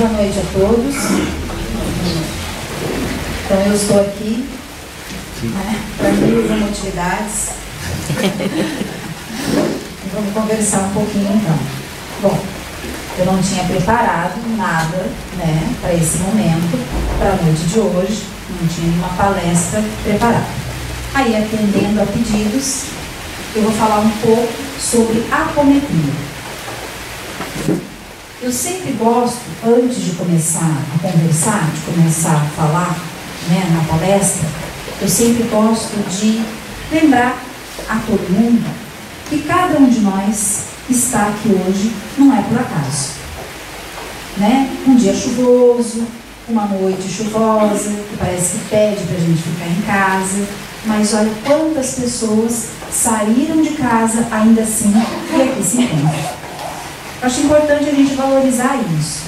Boa noite a todos. Então, eu estou aqui, né, para 1000 atividades. Vamos conversar um pouquinho então. Bom, eu não tinha preparado nada, né, para esse momento, para a noite de hoje, não tinha nenhuma palestra preparada. Aí, atendendo a pedidos, eu vou falar um pouco sobre apometria. Eu sempre gosto, antes de começar a conversar, de começar a falar, né, na palestra, eu sempre gosto de lembrar a todo mundo que cada um de nós está aqui hoje não é por acaso. Né? Um dia chuvoso, uma noite chuvosa, que parece que pede para a gente ficar em casa, mas olha quantas pessoas saíram de casa ainda assim e aqui se encontram. Acho importante a gente valorizar isso.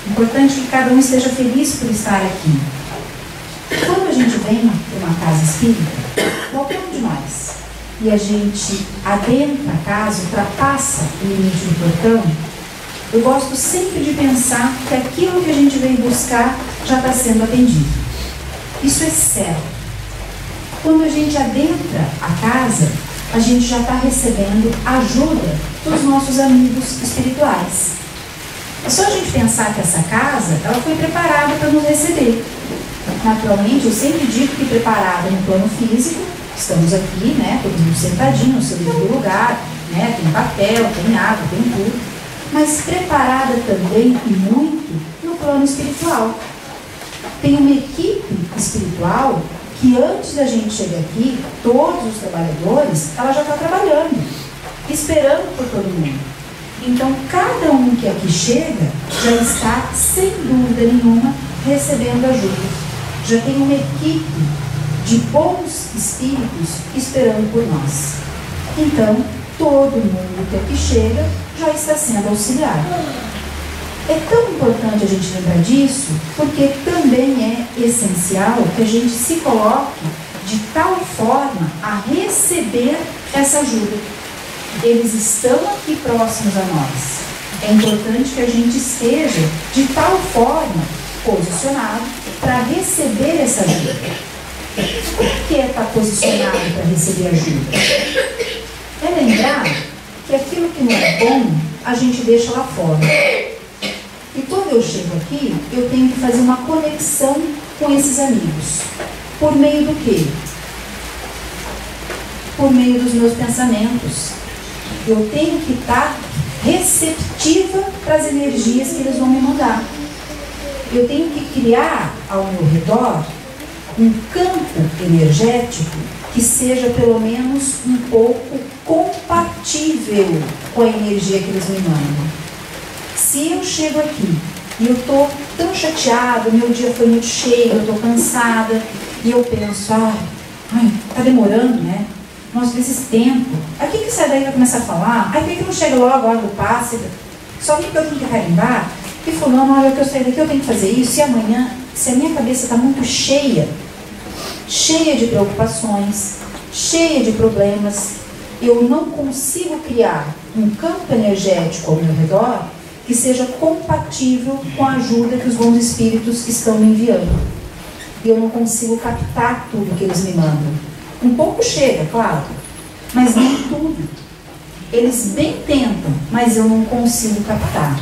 Importante que cada um esteja feliz por estar aqui. Quando a gente vem para uma casa espírita, qualquer um de nós, e a gente adentra a casa, ultrapassa o limite do portão, eu gosto sempre de pensar que aquilo que a gente veio buscar já está sendo atendido. Isso é certo. Quando a gente adentra a casa, a gente já está recebendo ajuda dos nossos amigos espirituais. É só a gente pensar que essa casa, ela foi preparada para nos receber. Naturalmente, eu sempre digo que preparada no plano físico, estamos aqui, né, todo mundo sentadinho no seu devido lugar, né, tem papel, tem água, tem tudo, mas preparada também e muito no plano espiritual. Tem uma equipe espiritual que antes da gente chegar aqui, todos os trabalhadores, ela já está trabalhando, esperando por todo mundo. Então, cada um que aqui chega já está, sem dúvida nenhuma, recebendo ajuda. Já tem uma equipe de bons espíritos esperando por nós. Então, todo mundo que aqui chega já está sendo auxiliado. É tão importante a gente lembrar disso, porque também é essencial que a gente se coloque de tal forma a receber essa ajuda. Eles estão aqui próximos a nós. É importante que a gente esteja de tal forma posicionado para receber essa ajuda. O que é estar posicionado para receber ajuda? É lembrar que aquilo que não é bom, a gente deixa lá fora. E quando eu chego aqui, eu tenho que fazer uma conexão com esses amigos. Por meio do quê? Por meio dos meus pensamentos. Eu tenho que estar receptiva para as energias que eles vão me mandar. Eu tenho que criar ao meu redor um campo energético que seja pelo menos um pouco compatível com a energia que eles me mandam. Se eu chego aqui e eu estou tão chateada, meu dia foi muito cheio, eu estou cansada, e eu penso, tá demorando, né? Nossa, esse tempo. Aí quem que sai daí vai começar a falar? Aí por que não chega logo a hora do passe? Só que eu tenho que carimbar, e fulano, olha, que eu sair daqui, eu tenho que fazer isso, e amanhã, se a minha cabeça está muito cheia de preocupações, cheia de problemas, eu não consigo criar um campo energético ao meu redor que seja compatível com a ajuda que os bons espíritos estão me enviando. E eu não consigo captar tudo que eles me mandam. Um pouco chega, claro, mas nem tudo. Eles bem tentam, mas eu não consigo captar.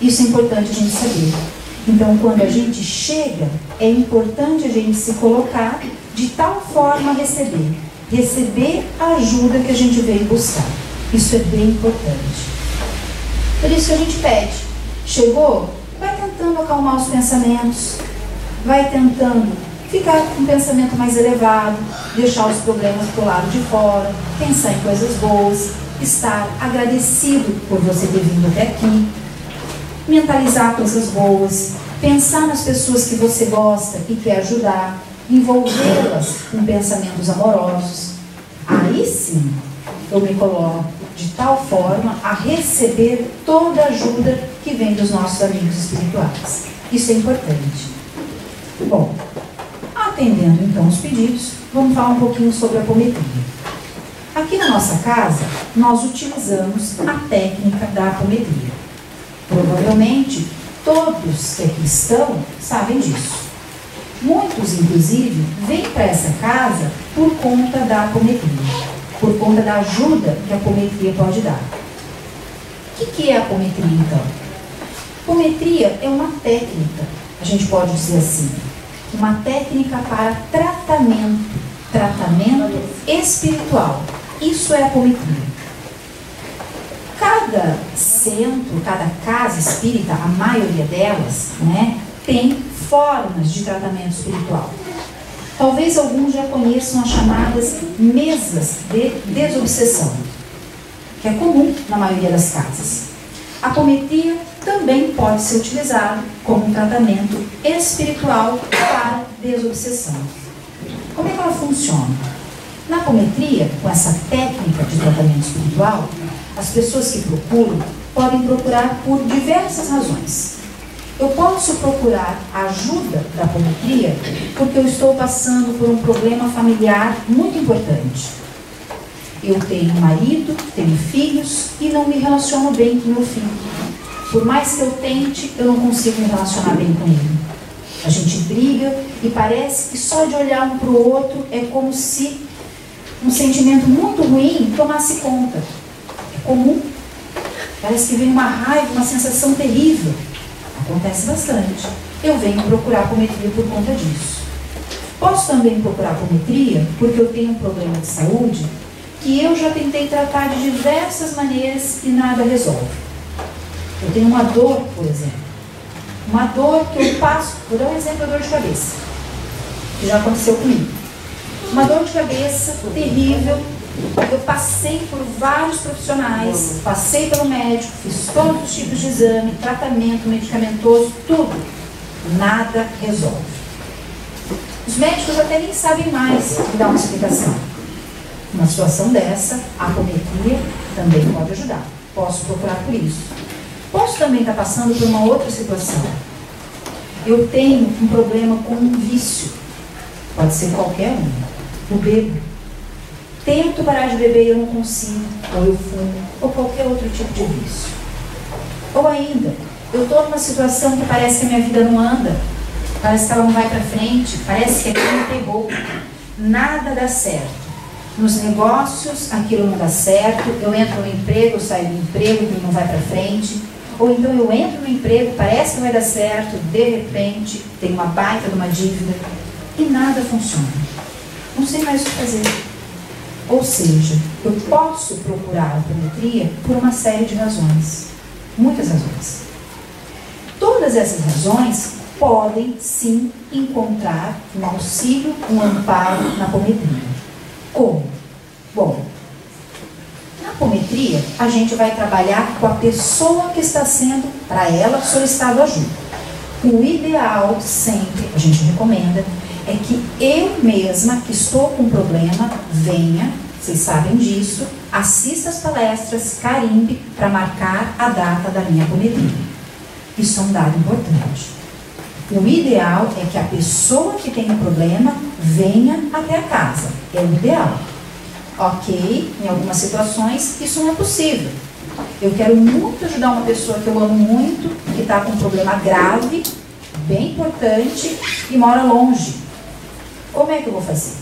Isso é importante a gente saber. Então, quando a gente chega, é importante a gente se colocar de tal forma a receber a ajuda que a gente veio buscar. Isso é bem importante. Por isso que a gente pede. Chegou? Vai tentando acalmar os pensamentos. Vai tentando ficar com um pensamento mais elevado, deixar os problemas para o lado de fora, pensar em coisas boas, estar agradecido por você ter vindo até aqui, mentalizar coisas boas, pensar nas pessoas que você gosta e quer ajudar, envolvê-las com pensamentos amorosos. Aí sim, eu me coloco de tal forma a receber toda a ajuda que vem dos nossos amigos espirituais. Isso é importante. Bom, atendendo então os pedidos, vamos falar um pouquinho sobre a apometria. Aqui na nossa casa, nós utilizamos a técnica da apometria. Provavelmente, Todos que aqui estão sabem disso. Muitos, inclusive, vêm para essa casa por conta da apometria, por conta da ajuda que a apometria pode dar. O que é a apometria, então? Apometria é uma técnica, a gente pode dizer assim, uma técnica para tratamento espiritual. Isso é a apometria. Cada centro, cada casa espírita, a maioria delas, né, tem formas de tratamento espiritual. Talvez alguns já conheçam as chamadas mesas de desobsessão, que é comum na maioria das casas. A apometria também pode ser utilizada como um tratamento espiritual para desobsessão. Como é que ela funciona? Na apometria, com essa técnica de tratamento espiritual, as pessoas que procuram podem procurar por diversas razões. Eu posso procurar ajuda da apometria porque eu estou passando por um problema familiar muito importante. Eu tenho marido, tenho filhos e não me relaciono bem com meu filho. Por mais que eu tente, eu não consigo me relacionar bem com ele. A gente briga e parece que só de olhar um para o outro é como se um sentimento muito ruim tomasse conta. É comum. Parece que vem uma raiva, uma sensação terrível. Acontece bastante. Eu venho procurar apometria por conta disso. Posso também procurar apometria porque eu tenho um problema de saúde que eu já tentei tratar de diversas maneiras e nada resolve. Eu tenho uma dor, por exemplo. Uma dor que eu passo, vou dar um exemplo da dor de cabeça, que já aconteceu comigo. Uma dor de cabeça terrível. Eu passei por vários profissionais, passei pelo médico, fiz todos os tipos de exame, tratamento medicamentoso, tudo. Nada resolve. Os médicos até nem sabem mais dar uma explicação. Numa situação dessa, a apometria também pode ajudar. Posso procurar por isso. Posso também estar passando por uma outra situação. Eu tenho um problema com um vício. Pode ser qualquer um. Eu bebo. Tento parar de beber e eu não consigo. Ou eu fumo. Ou qualquer outro tipo de vício. Ou ainda, eu estou numa situação que parece que a minha vida não anda. Parece que ela não vai para frente. Parece que aquilo me pegou. Nada dá certo. Nos negócios, aquilo não dá certo. Eu entro no emprego, eu saio do emprego, aquilo não vai para frente. Ou então eu entro no emprego, parece que vai dar certo, de repente tem uma baita de uma dívida e nada funciona. Não sei mais o que fazer. Ou seja, eu posso procurar a apometria por uma série de razões. Muitas razões. Todas essas razões podem sim encontrar um auxílio, um amparo na apometria. Como? Bom, na apometria, a gente vai trabalhar com a pessoa que está sendo, para ela, solicitado ajuda. O ideal, sempre, a gente recomenda, é que eu mesma, que estou com um problema, venha, vocês sabem disso, assista as palestras, carimbe, para marcar a data da minha apometria. Isso é um dado importante. O ideal é que a pessoa que tem um problema venha até a casa. É o ideal. Ok, em algumas situações isso não é possível. Eu quero muito ajudar uma pessoa que eu amo muito, que está com um problema grave, bem importante e mora longe. Como é que eu vou fazer?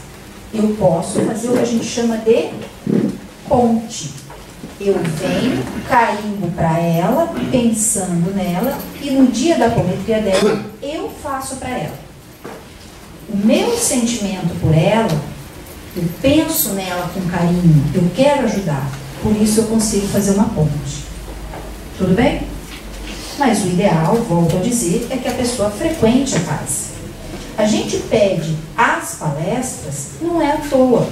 Eu posso fazer o que a gente chama de ponte. Eu venho, carimbo para ela, pensando nela, e no dia da apometria dela, eu faço para ela. O meu sentimento por ela, eu penso nela com carinho, eu quero ajudar, por isso eu consigo fazer uma ponte. Tudo bem? Mas o ideal, volto a dizer, é que a pessoa frequente a casa. A gente pede as palestras, não é à toa.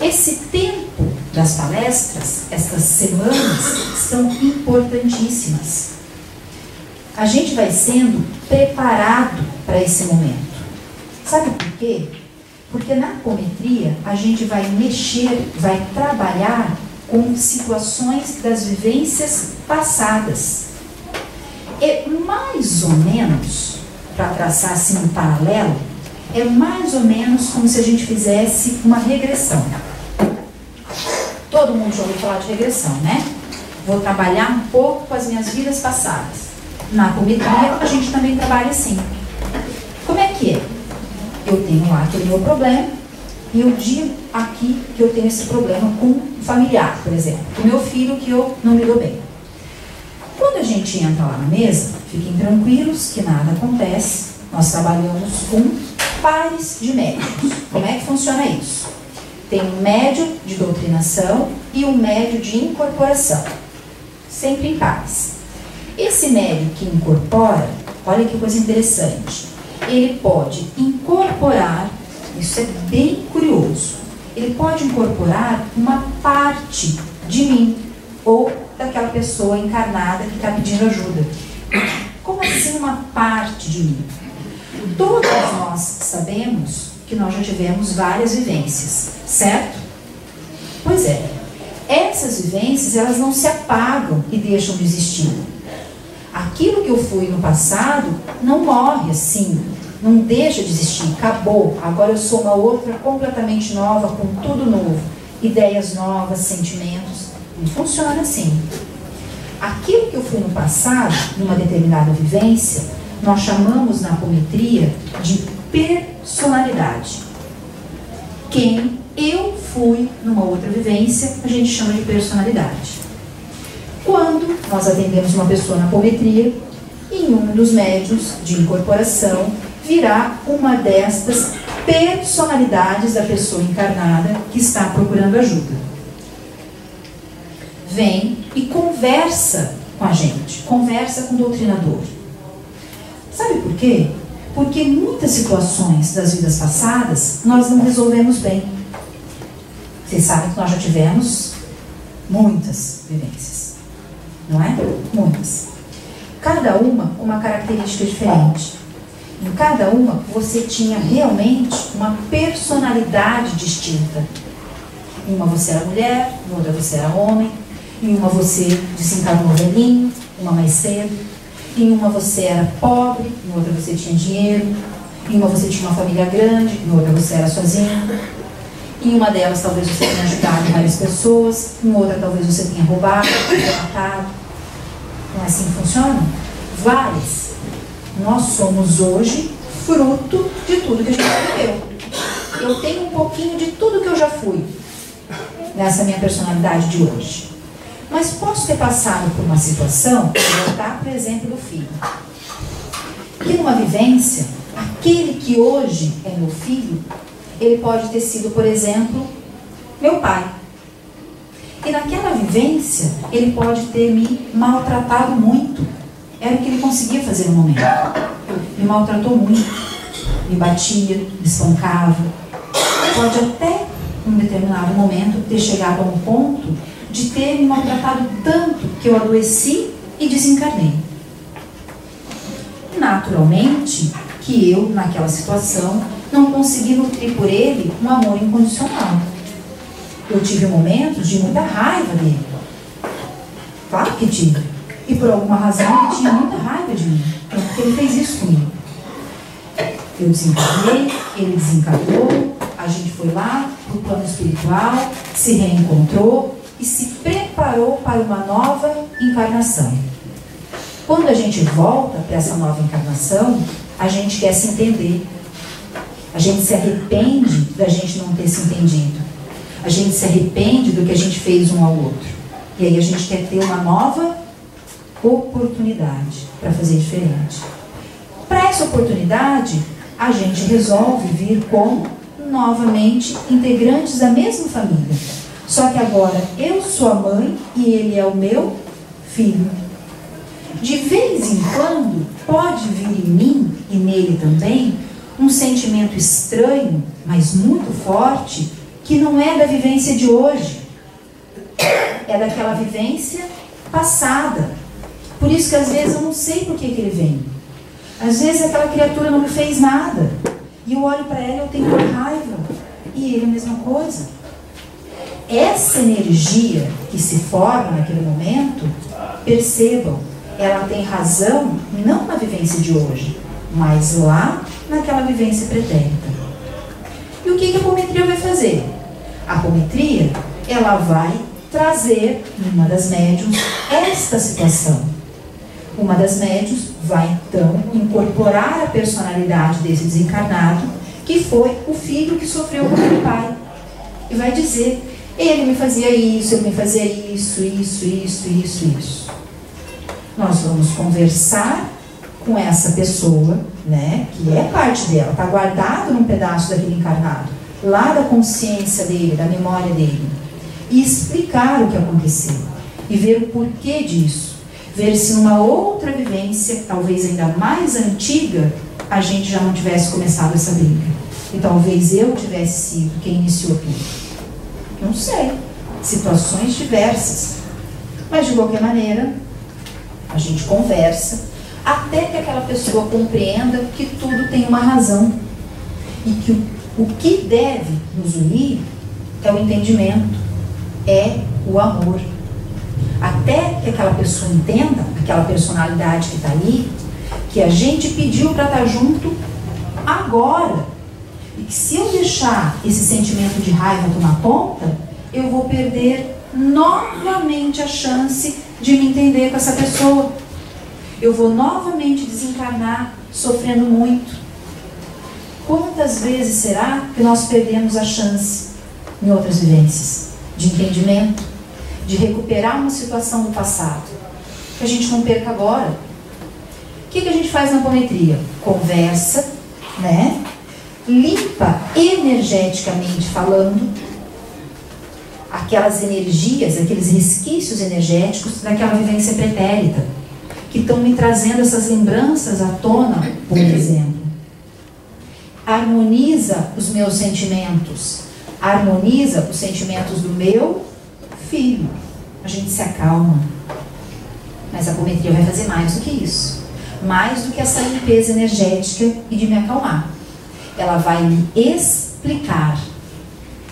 Esse tempo das palestras, estas semanas, são importantíssimas. A gente vai sendo preparado para esse momento. Sabe por quê? Porque na apometria a gente vai mexer, vai trabalhar com situações das vivências passadas. É mais ou menos, para traçar assim um paralelo, é mais ou menos como se a gente fizesse uma regressão. Todo mundo já ouviu falar de regressão, né? Vou trabalhar um pouco com as minhas vidas passadas. Na apometria, a gente também trabalha assim. Como é que é? Eu tenho lá aquele meu problema e eu digo aqui que eu tenho esse problema com um familiar, por exemplo, com o meu filho que eu não me dou bem. Quando a gente entra lá na mesa, fiquem tranquilos que nada acontece. Nós trabalhamos com pares de médicos. Como é que funciona isso? Tem um médio de doutrinação e um médio de incorporação. Sempre em pares. Esse médio que incorpora, olha que coisa interessante, ele pode incorporar, isso é bem curioso, ele pode incorporar uma parte de mim ou daquela pessoa encarnada que está pedindo ajuda. Como assim uma parte de mim? Todos nós sabemos que nós já tivemos várias vivências, certo? Pois é, essas vivências elas não se apagam e deixam de existir. Aquilo que eu fui no passado não morre assim, não deixa de existir, acabou. Agora eu sou uma outra completamente nova, com tudo novo, ideias novas, sentimentos. Não funciona assim. Aquilo que eu fui no passado, numa determinada vivência, nós chamamos na apometria de personalidade. Quem eu fui numa outra vivência, a gente chama de personalidade. Quando nós atendemos uma pessoa na apometria, em um dos médios de incorporação, virá uma destas personalidades da pessoa encarnada que está procurando ajuda. Vem e conversa com a gente, conversa com o doutrinador. Sabe por quê? Porque muitas situações das vidas passadas nós não resolvemos bem. Vocês sabem que nós já tivemos muitas vivências, não é? Muitas. Cada uma característica diferente. Em cada uma você tinha realmente uma personalidade distinta. Em uma você era mulher, em outra você era homem, em uma você desencarnou velhinho, uma mais cedo, em uma você era pobre, em outra você tinha dinheiro, em uma você tinha uma família grande, em outra você era sozinho, em uma delas talvez você tenha ajudado várias pessoas, em outra talvez você tenha roubado, tenha matado. Não é assim que funciona? Várias. Nós somos hoje fruto de tudo que a gente viveu. Eu tenho um pouquinho de tudo que eu já fui nessa minha personalidade de hoje. Mas posso ter passado por uma situação, vou voltar para o exemplo do filho. Que numa vivência, aquele que hoje é meu filho, ele pode ter sido, por exemplo, meu pai. E naquela vivência, ele pode ter me maltratado muito. Era o que ele conseguia fazer no momento. Me maltratou muito, me batia, me espancava. Pode até, em um determinado momento, ter chegado a um ponto de ter me maltratado tanto que eu adoeci e desencarnei. Naturalmente, que eu, naquela situação, não consegui nutrir por ele um amor incondicional. Eu tive momentos de muita raiva dele. Claro que tive. E por alguma razão ele tinha muita raiva de mim. Porque ele fez isso comigo. Eu desencarnei, ele desencarnou, a gente foi lá para o plano espiritual, se reencontrou e se preparou para uma nova encarnação. Quando a gente volta para essa nova encarnação, a gente quer se entender. A gente se arrepende da gente não ter se entendido. A gente se arrepende do que a gente fez um ao outro. E aí a gente quer ter uma nova oportunidade para fazer diferente. Para essa oportunidade, a gente resolve vir como novamente integrantes da mesma família. Só que agora eu sou a mãe e ele é o meu filho. De vez em quando pode vir em mim e nele também um sentimento estranho, mas muito forte, que não é da vivência de hoje. É daquela vivência passada. Por isso que às vezes eu não sei por que ele vem. Às vezes aquela criatura não me fez nada. E eu olho para ela e eu tenho uma raiva. E ele a mesma coisa. Essa energia que se forma naquele momento, percebam, ela tem razão não na vivência de hoje, mas lá naquela vivência pretérita. E o que a apometria vai fazer? A apometria, ela vai trazer, numa das médiums, esta situação. Uma das médiuns vai então incorporar a personalidade desse desencarnado, que foi o filho que sofreu com o pai, e vai dizer: ele me fazia isso, ele me fazia isso, isso, isso, isso, isso. Nós vamos conversar com essa pessoa, né, que é parte dela, está guardado num pedaço daquele encarnado, lá da consciência dele, da memória dele, e explicar o que aconteceu, e ver o porquê disso, ver se numa outra vivência, talvez ainda mais antiga, a gente já não tivesse começado essa briga, e talvez eu tivesse sido quem iniciou tudo. Não sei, situações diversas, mas de qualquer maneira a gente conversa até que aquela pessoa compreenda que tudo tem uma razão e que o que deve nos unir é o entendimento, é o amor. Até que aquela pessoa entenda, aquela personalidade que está ali, que a gente pediu para estar junto agora, e que se eu deixar esse sentimento de raiva tomar conta, eu vou perder novamente a chance de me entender com essa pessoa. Eu vou novamente desencarnar sofrendo muito. Quantas vezes será que nós perdemos a chance em outras vivências de entendimento, de recuperar uma situação do passado, que a gente não perca agora? O que a gente faz na apometria? Conversa, né? Limpa energeticamente falando aquelas energias, aqueles resquícios energéticos daquela vivência pretérita, que estão me trazendo essas lembranças à tona, por exemplo. Harmoniza os meus sentimentos, harmoniza os sentimentos do meu filho. A gente se acalma. Mas a apometria vai fazer mais do que isso, mais do que essa limpeza energética e de me acalmar. Ela vai me explicar,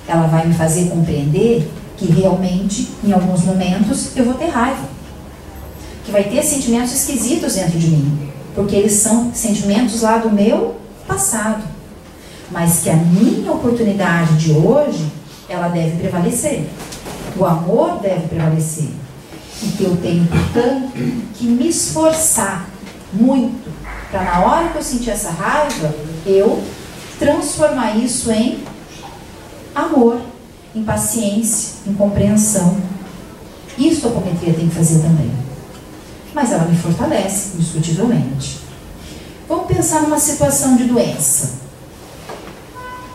ela vai me fazer compreender que realmente, em alguns momentos, eu vou ter raiva, que vai ter sentimentos esquisitos dentro de mim, porque eles são sentimentos lá do meu passado, mas que a minha oportunidade de hoje, ela deve prevalecer, o amor deve prevalecer, e que eu tenho, portanto, que me esforçar muito, para na hora que eu sentir essa raiva, eu transformar isso em amor, em paciência, em compreensão. Isso a apometria tem que fazer também. Mas ela me fortalece, indiscutivelmente. Vamos pensar numa situação de doença.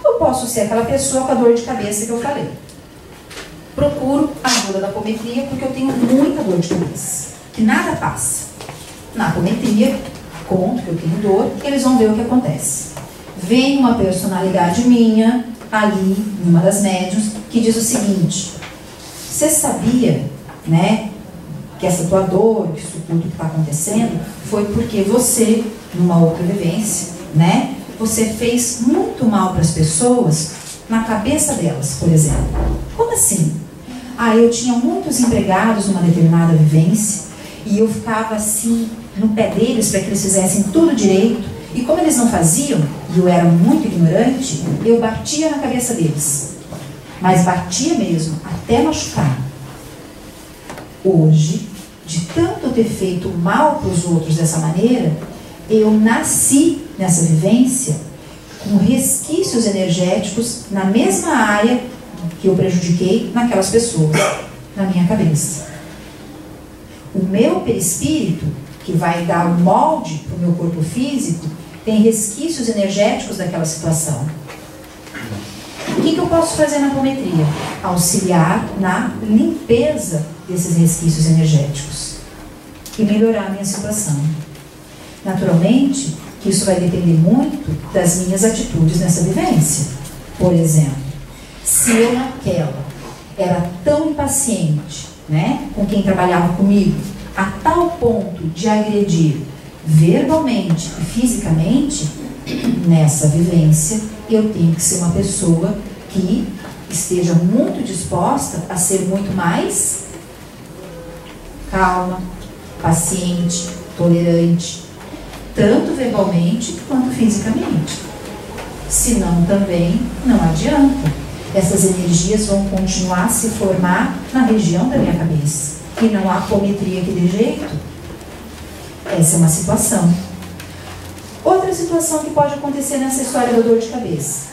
Eu posso ser aquela pessoa com a dor de cabeça que eu falei. Procuro a ajuda da apometria porque eu tenho muita dor de cabeça, que nada passa. Na apometria, conto que eu tenho dor, eles vão ver o que acontece. Vem uma personalidade minha, ali, numa das médiuns, que diz o seguinte: você sabia, né, que essa tua dor, que isso tudo que está acontecendo, foi porque você, numa outra vivência, né, você fez muito mal para as pessoas, na cabeça delas, por exemplo. Como assim? Ah, eu tinha muitos empregados numa determinada vivência, e eu ficava assim, no pé deles, para que eles fizessem tudo direito, e como eles não faziam, e eu era muito ignorante, eu batia na cabeça deles. Mas batia mesmo, até machucar. Hoje, de tanto ter feito mal para os outros dessa maneira, eu nasci nessa vivência com resquícios energéticos na mesma área que eu prejudiquei naquelas pessoas, na minha cabeça. O meu perispírito, que vai dar o molde para o meu corpo físico, tem resquícios energéticos daquela situação. O que eu posso fazer na apometria? Auxiliar na limpeza desses resquícios energéticos e melhorar a minha situação. Naturalmente, que isso vai depender muito das minhas atitudes nessa vivência. Por exemplo, se eu naquela era tão impaciente, né, com quem trabalhava comigo, a tal ponto de agredir verbalmente e fisicamente, nessa vivência eu tenho que ser uma pessoa que esteja muito disposta a ser muito mais calma, paciente, tolerante, tanto verbalmente quanto fisicamente. Senão também não adianta. Essas energias vão continuar a se formar na região da minha cabeça. E não há apometria que dê jeito. Essa é uma situação. Outra situação que pode acontecer nessa história da dor de cabeça.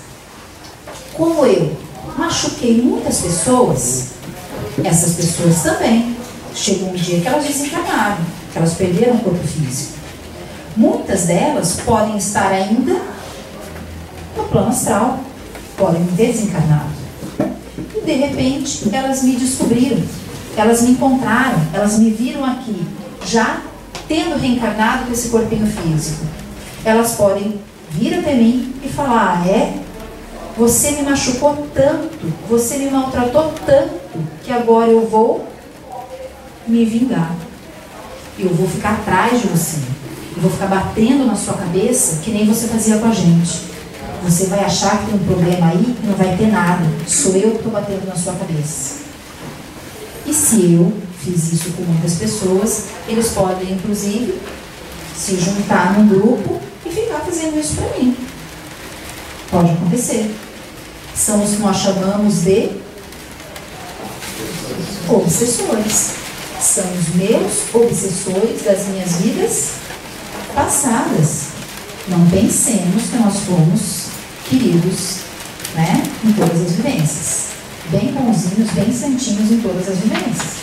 Como eu machuquei muitas pessoas, essas pessoas também. Chegou um dia que elas desencarnaram, que elas perderam o corpo físico. Muitas delas podem estar ainda no plano astral, podem ter desencarnado. E de repente elas me descobriram, elas me encontraram, elas me viram aqui, já tendo reencarnado com esse corpinho físico. Elas podem vir até mim e falar: você me machucou tanto, você me maltratou tanto, que agora eu vou me vingar. Eu vou ficar atrás de você. Eu vou ficar batendo na sua cabeça que nem você fazia com a gente. Você vai achar que tem um problema aí e não vai ter nada. Sou eu que estou batendo na sua cabeça. E se eu fiz isso com muitas pessoas, eles podem, inclusive, se juntar num grupo e ficar fazendo isso para mim. Pode acontecer. São os que nós chamamos de obsessores. São os meus obsessores das minhas vidas passadas. Não pensemos que nós fomos queridos, né, em todas as vivências. Bem bonzinhos, bem santinhos em todas as vivências.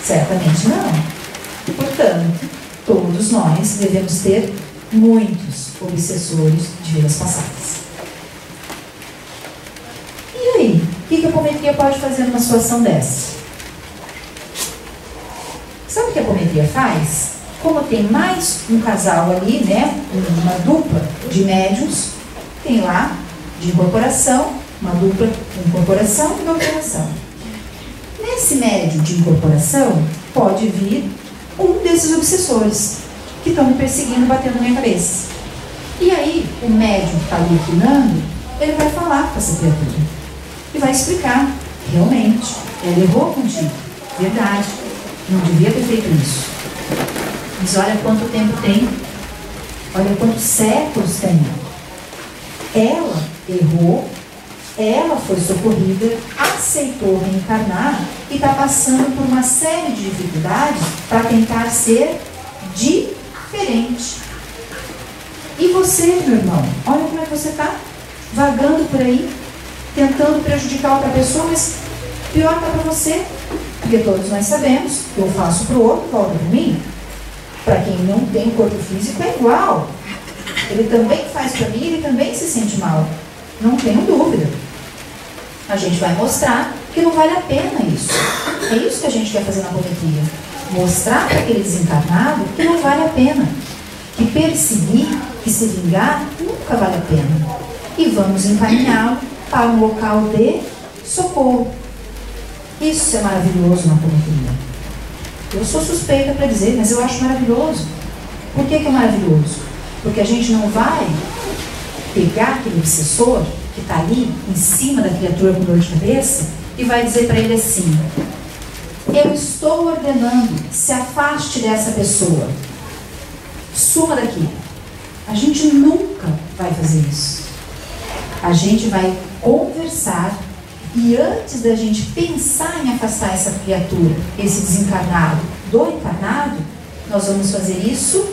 Certamente não. Portanto, todos nós devemos ter muitos obsessores de vidas passadas. E aí? O que a apometria pode fazer numa situação dessa? Sabe o que a apometria faz? Como tem mais um casal ali, né, uma dupla de médiuns, tem lá de incorporação, uma dupla de incorporação e de alteração. Nesse médium de incorporação, pode vir um desses obsessores que estão me perseguindo, batendo na minha cabeça. E aí, o médium que está ali opinando, ele vai falar com essa criatura e vai explicar: realmente, ela errou contigo, verdade, não devia ter feito isso. Mas olha quanto tempo tem, olha quantos séculos tem. Ela errou, ela foi socorrida, aceitou reencarnar e está passando por uma série de dificuldades para tentar ser diferente. E você, meu irmão, olha como é que você está, vagando por aí, tentando prejudicar outra pessoa, mas pior está para você, porque todos nós sabemos que eu faço para o outro, volta para mim. Para quem não tem corpo físico é igual. Ele também faz para mim, ele também se sente mal. Não tenho dúvida. A gente vai mostrar que não vale a pena isso. É isso que a gente quer fazer na apometria. Mostrar para aquele desencarnado que não vale a pena. Que perseguir, que se vingar, nunca vale a pena. E vamos encaminhá-lo para um local de socorro. Isso é maravilhoso na apometria. Eu sou suspeita para dizer, mas eu acho maravilhoso. Por que é maravilhoso? Porque a gente não vai pegar aquele obsessor que está ali em cima da criatura com dor de cabeça e vai dizer para ele assim: eu estou ordenando, se afaste dessa pessoa, suma daqui. A gente nunca vai fazer isso. A gente vai conversar. E antes da gente pensar em afastar essa criatura, esse desencarnado do encarnado, nós vamos fazer isso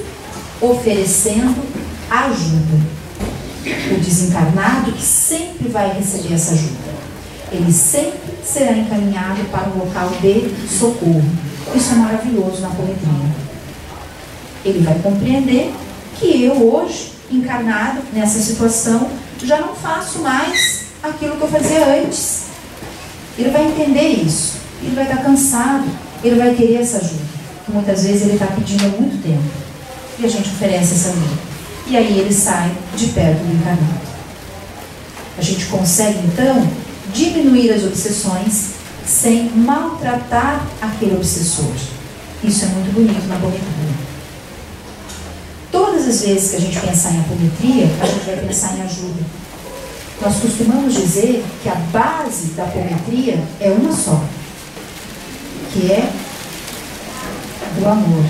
oferecendo ajuda. O desencarnado que sempre vai receber essa ajuda. Ele sempre será encaminhado para um local de socorro. Isso é maravilhoso na apometria. Ele vai compreender que eu hoje, encarnado nessa situação, já não faço mais aquilo que eu fazia antes. Ele vai entender isso, ele vai estar cansado, ele vai querer essa ajuda. Muitas vezes ele está pedindo há muito tempo e a gente oferece essa ajuda. E aí ele sai de perto do encarnado. A gente consegue então diminuir as obsessões sem maltratar aquele obsessor. Isso é muito bonito na apometria. Todas as vezes que a gente pensar em apometria, a gente vai pensar em ajuda. Nós costumamos dizer que a base da apometria é uma só, que é do amor.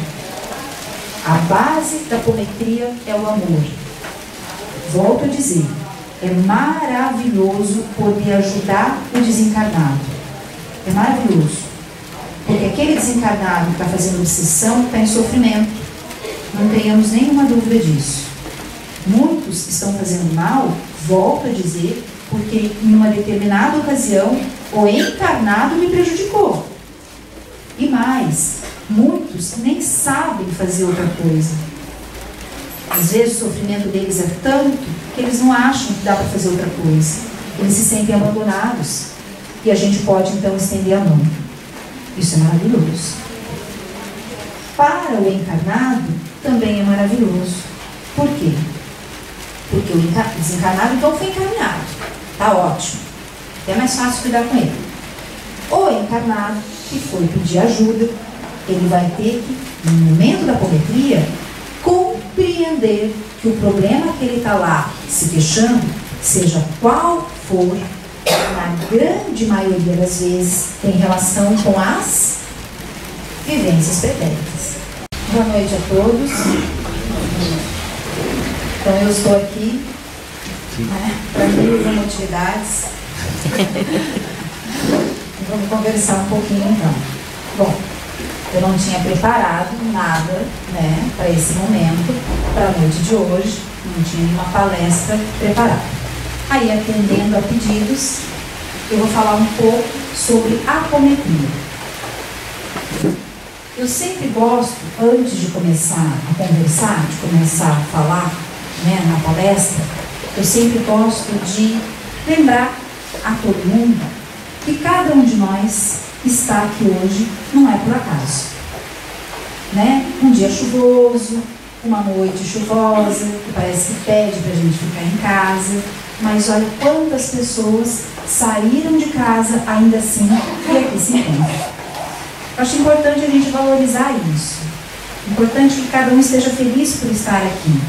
A base da apometria é o amor. Volto a dizer, é maravilhoso poder ajudar o desencarnado. É maravilhoso. Porque aquele desencarnado que está fazendo obsessão está em sofrimento. Não tenhamos nenhuma dúvida disso. Muitos estão fazendo mal, volto a dizer, porque em uma determinada ocasião o encarnado me prejudicou. E mais, muitos nem sabem fazer outra coisa. Às vezes o sofrimento deles é tanto que eles não acham que dá para fazer outra coisa. Eles se sentem abandonados. E a gente pode então estender a mão. Isso é maravilhoso. Para o encarnado também é maravilhoso. Por quê? Porque o desencarnado então foi encaminhado. Está ótimo. É mais fácil cuidar com ele. O encarnado que foi pedir ajuda, ele vai ter que, no momento da apometria, compreender que o problema que ele está lá se queixando, seja qual for, na grande maioria das vezes, tem relação com as vivências pretéritas. Boa noite a todos. Então eu estou aqui, né, para 1000 atividades. Vamos conversar um pouquinho então. Bom, eu não tinha preparado nada, né, para esse momento, para a noite de hoje, não tinha nenhuma palestra preparada. Aí, atendendo a pedidos, eu vou falar um pouco sobre apometria. Eu sempre gosto, antes de começar a conversar, de começar a falar, né, na palestra, eu sempre gosto de lembrar a todo mundo que cada um de nós está aqui hoje não é por acaso, né? Um dia chuvoso, uma noite chuvosa, que parece que pede para a gente ficar em casa, mas olha quantas pessoas saíram de casa ainda assim e aqui se encontram. Acho importante a gente valorizar isso. Importante que cada um esteja feliz por estar aqui.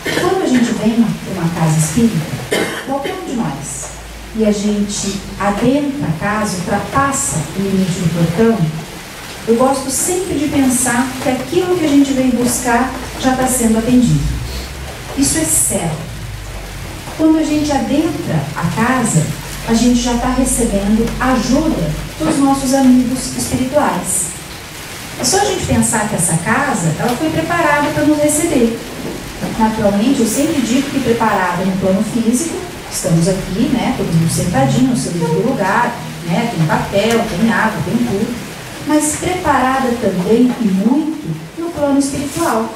Quando a gente vem para uma casa espírita, qualquer um de nós, e a gente adentra a casa, ultrapassa o limite do portão, eu gosto sempre de pensar que aquilo que a gente vem buscar já está sendo atendido. Isso é certo. Quando a gente adentra a casa, a gente já está recebendo ajuda dos nossos amigos espirituais. É só a gente pensar que essa casa, ela foi preparada para nos receber. Naturalmente, eu sempre digo que preparada no plano físico, estamos aqui, né, todo mundo sentadinho no seu devido lugar, né, tem papel, tem água, tem tudo, mas preparada também e muito no plano espiritual.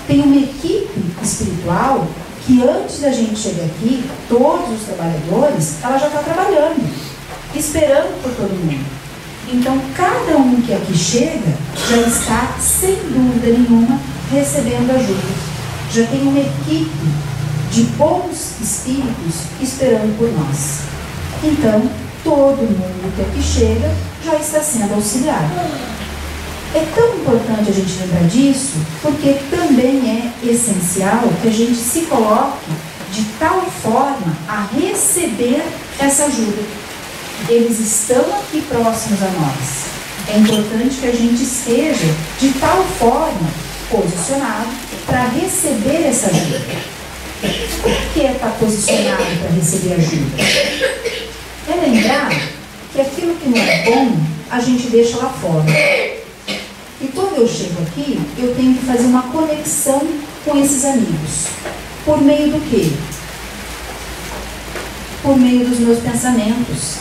Tem uma equipe espiritual que antes da gente chegar aqui, todos os trabalhadores, ela já está trabalhando, esperando por todo mundo. Então, cada um que aqui chega já está, sem dúvida nenhuma, recebendo ajuda. Já tem uma equipe de bons espíritos esperando por nós. Então, todo mundo que aqui chega já está sendo auxiliado. É tão importante a gente lembrar disso, porque também é essencial que a gente se coloque de tal forma a receber essa ajuda. Eles estão aqui próximos a nós. É importante que a gente esteja de tal forma posicionado para receber essa ajuda. O que é estar posicionado para receber ajuda? É lembrar que aquilo que não é bom, a gente deixa lá fora. E quando eu chego aqui, eu tenho que fazer uma conexão com esses amigos. Por meio do quê? Por meio dos meus pensamentos.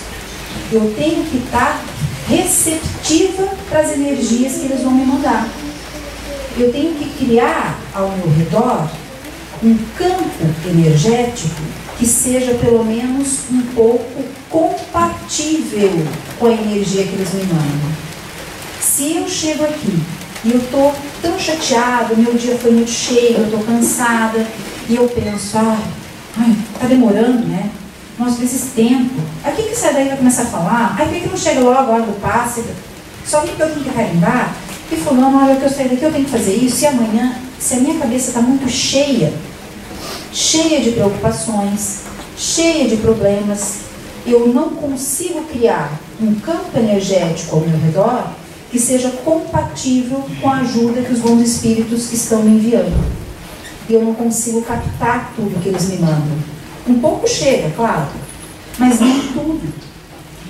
Eu tenho que estar receptiva para as energias que eles vão me mandar. Eu tenho que criar ao meu redor um campo energético que seja pelo menos um pouco compatível com a energia que eles me mandam. Se eu chego aqui e eu estou tão chateada, meu dia foi muito cheio, eu estou cansada, e eu penso, tá demorando, né? Nossa, esse tempo. Aí o que sai daí vai começar a falar? Aí por que não chega logo a hora do passe? Só que eu tenho que carimbar? E fulano, olha, que eu sair daqui, eu tenho que fazer isso, e amanhã, se a minha cabeça está muito cheia de preocupações, cheia de problemas, eu não consigo criar um campo energético ao meu redor que seja compatível com a ajuda que os bons espíritos estão me enviando. E eu não consigo captar tudo que eles me mandam. Um pouco chega, claro, mas nem tudo.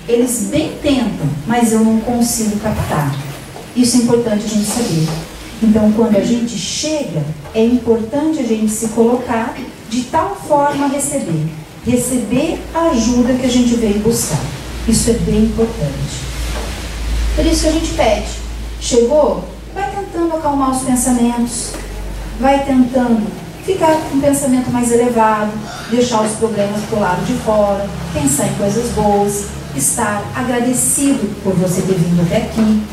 Eles bem tentam, mas eu não consigo captar. Isso é importante a gente saber. Então, quando a gente chega, é importante a gente se colocar de tal forma a receber a ajuda que a gente veio buscar. Isso é bem importante. Por isso que a gente pede. Chegou? Vai tentando acalmar os pensamentos, vai tentando ficar com um pensamento mais elevado, deixar os problemas para o lado de fora, pensar em coisas boas, estar agradecido por você ter vindo até aqui,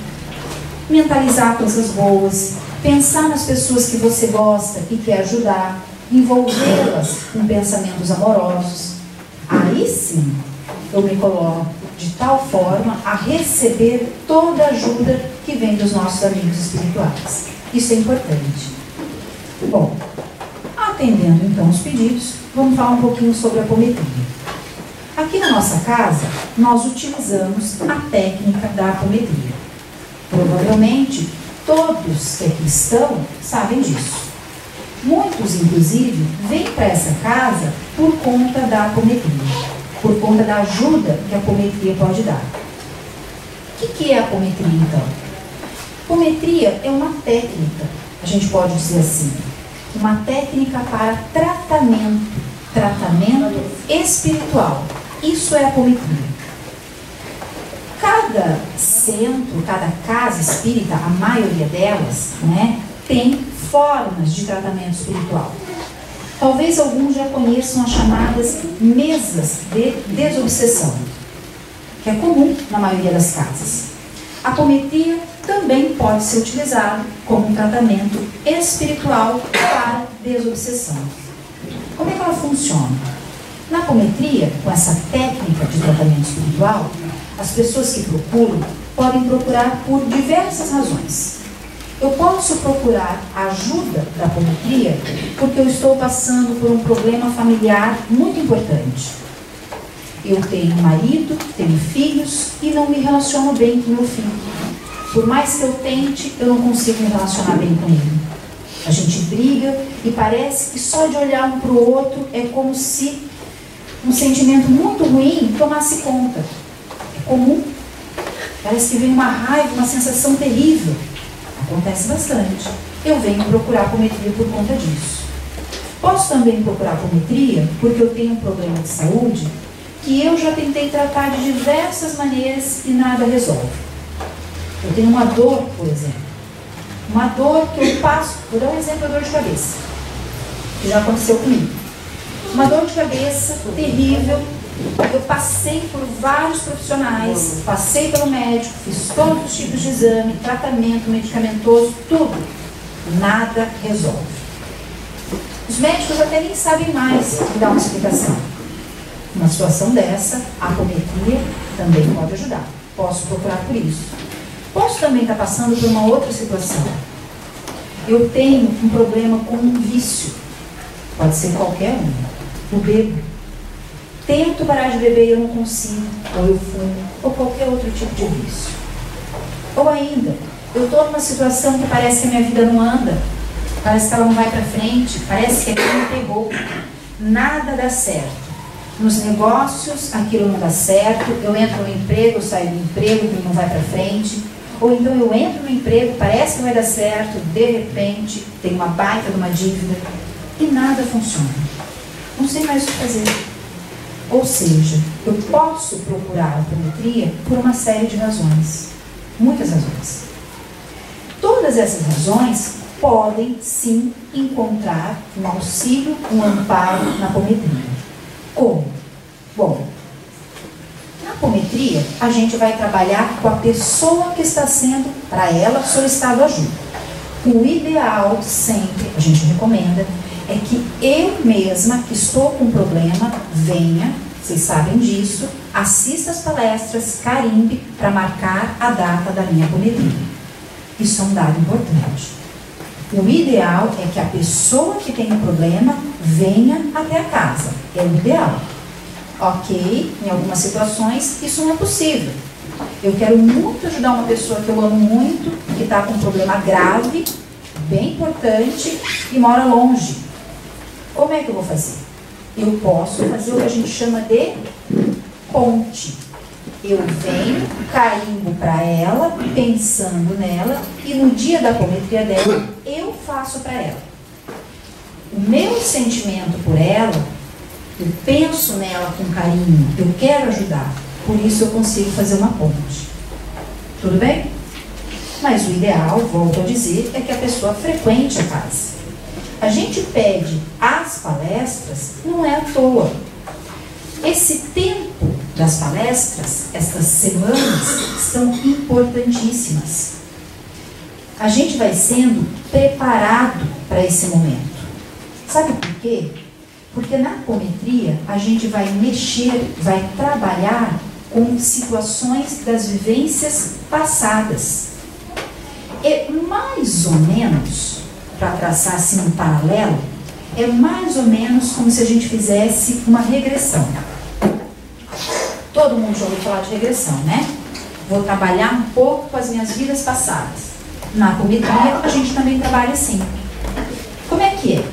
mentalizar coisas boas, pensar nas pessoas que você gosta e quer ajudar, envolvê-las com pensamentos amorosos. Aí sim, eu me coloco de tal forma a receber toda a ajuda que vem dos nossos amigos espirituais. Isso é importante. Bom, atendendo então os pedidos, vamos falar um pouquinho sobre a apometria. Aqui na nossa casa, nós utilizamos a técnica da apometria. Provavelmente, todos que aqui estão sabem disso. Muitos, inclusive, vêm para essa casa por conta da apometria, por conta da ajuda que a apometria pode dar. O que é a apometria, então? Apometria é uma técnica, a gente pode dizer assim, uma técnica para tratamento espiritual. Isso é a apometria. Cada centro, cada casa espírita, a maioria delas, né, tem formas de tratamento espiritual. Talvez alguns já conheçam as chamadas mesas de desobsessão, que é comum na maioria das casas. A apometria também pode ser utilizada como um tratamento espiritual para desobsessão. Como é que ela funciona? Na apometria, com essa técnica de tratamento espiritual, as pessoas que procuram podem procurar por diversas razões. Eu posso procurar ajuda da apometria porque eu estou passando por um problema familiar muito importante. Eu tenho um marido, tenho filhos e não me relaciono bem com meu filho. Por mais que eu tente, eu não consigo me relacionar bem com ele. A gente briga e parece que só de olhar um para o outro é como se um sentimento muito ruim tomasse conta. É comum. Parece que vem uma raiva, uma sensação terrível. Acontece bastante. Eu venho procurar apometria por conta disso. Posso também procurar apometria porque eu tenho um problema de saúde que eu já tentei tratar de diversas maneiras e nada resolve. Eu tenho uma dor, por exemplo. Uma dor que eu passo, vou dar um exemplo da dor de cabeça, que já aconteceu comigo. Uma dor de cabeça terrível. Eu passei por vários profissionais, passei pelo médico, fiz todos os tipos de exame, tratamento medicamentoso, tudo. Nada resolve. Os médicos até nem sabem mais me dar uma explicação. Numa situação dessa, a apometria também pode ajudar. Posso procurar por isso. Posso também estar passando por uma outra situação. Eu tenho um problema com um vício. Pode ser qualquer um. Eu bebo. Tento parar de beber e eu não consigo. Ou eu fumo. Ou qualquer outro tipo de vício. Ou ainda, eu estou numa situação que parece que a minha vida não anda. Parece que ela não vai para frente. Parece que aquilo me pegou. Nada dá certo. Nos negócios, aquilo não dá certo. Eu entro no emprego, eu saio do emprego, aquilo não vai para frente. Ou então eu entro no emprego, parece que vai dar certo, de repente tem uma baita de uma dívida e nada funciona. Não sei mais o que fazer. Ou seja, eu posso procurar a apometria por uma série de razões. Muitas razões. Todas essas razões podem sim encontrar um auxílio, um amparo na apometria. Como? Bom, na apometria, a gente vai trabalhar com a pessoa que está sendo, para ela, solicitado ajuda. O ideal, sempre, a gente recomenda, é que eu mesma, que estou com um problema, venha, vocês sabem disso, assista as palestras, carimbe, para marcar a data da minha apometria. Isso é um dado importante. O ideal é que a pessoa que tem um problema venha até a casa. É o ideal. Ok, em algumas situações isso não é possível. Eu quero muito ajudar uma pessoa que eu amo muito, que está com um problema grave, bem importante e mora longe. Como é que eu vou fazer? Eu posso fazer o que a gente chama de ponte. Eu venho, carimbo para ela, pensando nela, e no dia da apometria dela, eu faço para ela. O meu sentimento por ela, eu penso nela com carinho, eu quero ajudar, por isso eu consigo fazer uma ponte. Tudo bem? Mas o ideal, volto a dizer, é que a pessoa frequente a casa. A gente pede as palestras, não é à toa. Esse tempo das palestras, estas semanas, são importantíssimas. A gente vai sendo preparado para esse momento. Sabe por quê? Porque na apometria a gente vai mexer, vai trabalhar com situações das vivências passadas. É mais ou menos, para traçar assim um paralelo, é mais ou menos como se a gente fizesse uma regressão. Todo mundo já ouviu falar de regressão, né? Vou trabalhar um pouco com as minhas vidas passadas. Na apometria a gente também trabalha assim. Como é que é?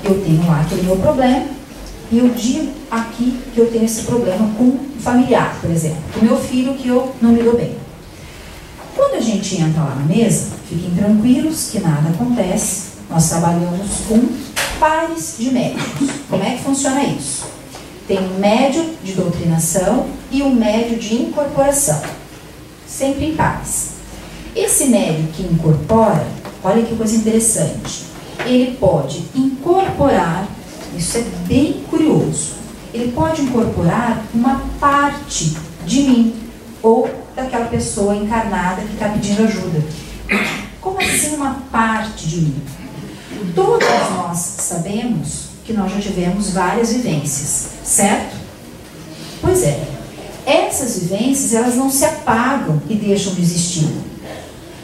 Eu tenho lá aquele meu problema e eu digo aqui que eu tenho esse problema com um familiar, por exemplo, com o meu filho que eu não me dou bem. Quando a gente entra lá na mesa, fiquem tranquilos que nada acontece. Nós trabalhamos com pares de médicos. Como é que funciona isso? Tem um médio de doutrinação e um médio de incorporação. Sempre em pares. Esse médio que incorpora, olha que coisa interessante, ele pode incorporar, isso é bem curioso, ele pode incorporar uma parte de mim ou daquela pessoa encarnada que está pedindo ajuda. Como assim uma parte de mim? Todos nós sabemos que nós já tivemos várias vivências, certo? Pois é, essas vivências elas não se apagam e deixam de existir.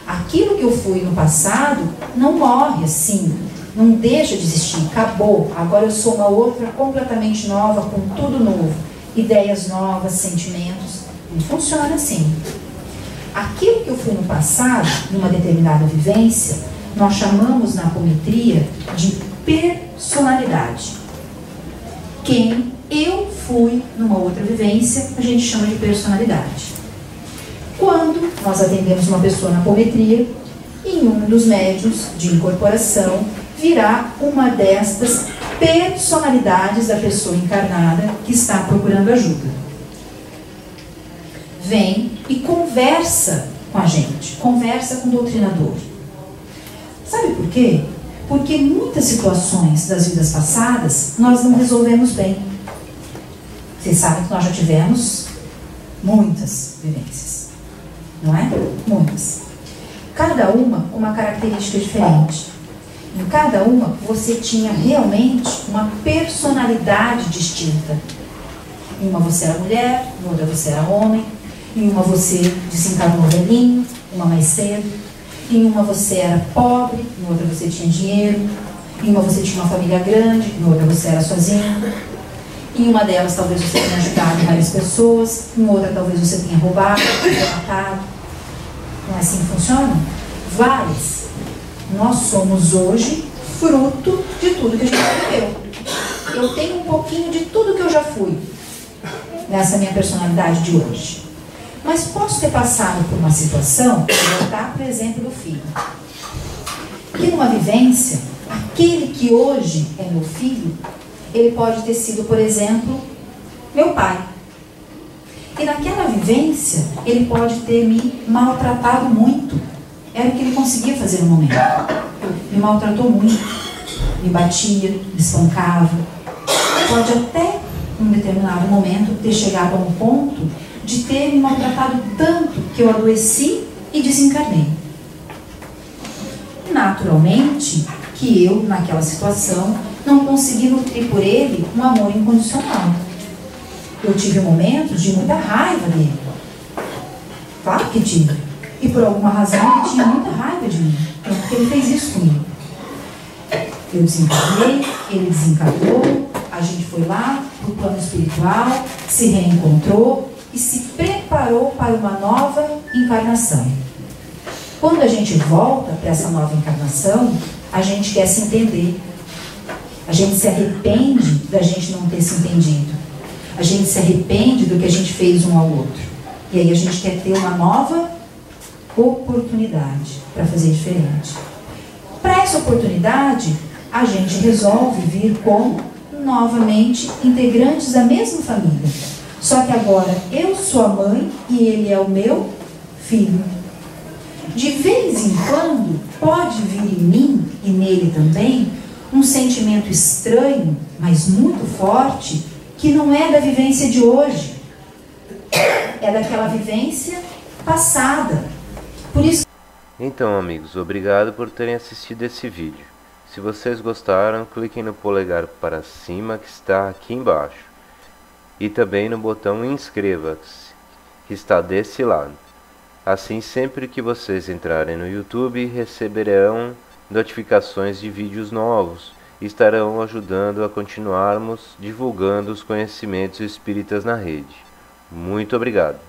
Aquilo que eu fui no passado não morre assim, não deixa de existir, acabou. Agora eu sou uma outra completamente nova, com tudo novo, ideias novas, sentimentos. Não funciona assim. Aquilo que eu fui no passado, numa determinada vivência, nós chamamos na apometria de personalidade. Quem eu fui numa outra vivência, a gente chama de personalidade. Quando nós atendemos uma pessoa na apometria, em um dos médios de incorporação, virá uma destas personalidades da pessoa encarnada que está procurando ajuda. Vem e conversa com a gente, conversa com o doutrinador. Sabe por quê? Porque muitas situações das vidas passadas nós não resolvemos bem. Vocês sabem que nós já tivemos muitas vivências, não é? Muitas. Cada uma característica diferente. Em cada uma você tinha realmente uma personalidade distinta. Em uma você era mulher, em outra você era homem, em uma você desencarnou velhinho, uma mais cedo, em uma você era pobre, em outra você tinha dinheiro, em uma você tinha uma família grande, em outra você era sozinho, em uma delas talvez você tenha ajudado várias pessoas, em outra talvez você tenha roubado, tenha matado. Não é assim que funciona? Várias. Nós somos hoje fruto de tudo que a gente viveu. Eu tenho um pouquinho de tudo que eu já fui nessa minha personalidade de hoje. Mas posso ter passado por uma situação, vou voltar para o exemplo do filho. Que numa vivência, aquele que hoje é meu filho, ele pode ter sido, por exemplo, meu pai. E naquela vivência, ele pode ter me maltratado muito. Era o que ele conseguia fazer no momento. Me maltratou muito, me batia, me espancava. Pode até, em um determinado momento, ter chegado a um ponto de ter me maltratado tanto que eu adoeci e desencarnei. Naturalmente, que eu, naquela situação, não consegui nutrir por ele um amor incondicional. Eu tive momentos de muita raiva dele. Claro que tive. E por alguma razão ele tinha muita raiva de mim, porque ele fez isso comigo. Eu desencarnei, ele desencarnou, a gente foi lá para o plano espiritual, se reencontrou e se preparou para uma nova encarnação. Quando a gente volta para essa nova encarnação, a gente quer se entender. A gente se arrepende da gente não ter se entendido. A gente se arrepende do que a gente fez um ao outro. E aí a gente quer ter uma nova oportunidade para fazer diferente. Para essa oportunidade, a gente resolve vir como, novamente, integrantes da mesma família. Só que agora eu sou a mãe e ele é o meu filho. De vez em quando, pode vir em mim e nele também um sentimento estranho, mas muito forte, que não é da vivência de hoje. É daquela vivência passada. Por isso... Então, amigos, obrigado por terem assistido esse vídeo. Se vocês gostaram, cliquem no polegar para cima que está aqui embaixo. E também no botão inscreva-se, que está desse lado. Assim, sempre que vocês entrarem no YouTube, receberão notificações de vídeos novos e estarão ajudando a continuarmos divulgando os conhecimentos espíritas na rede. Muito obrigado.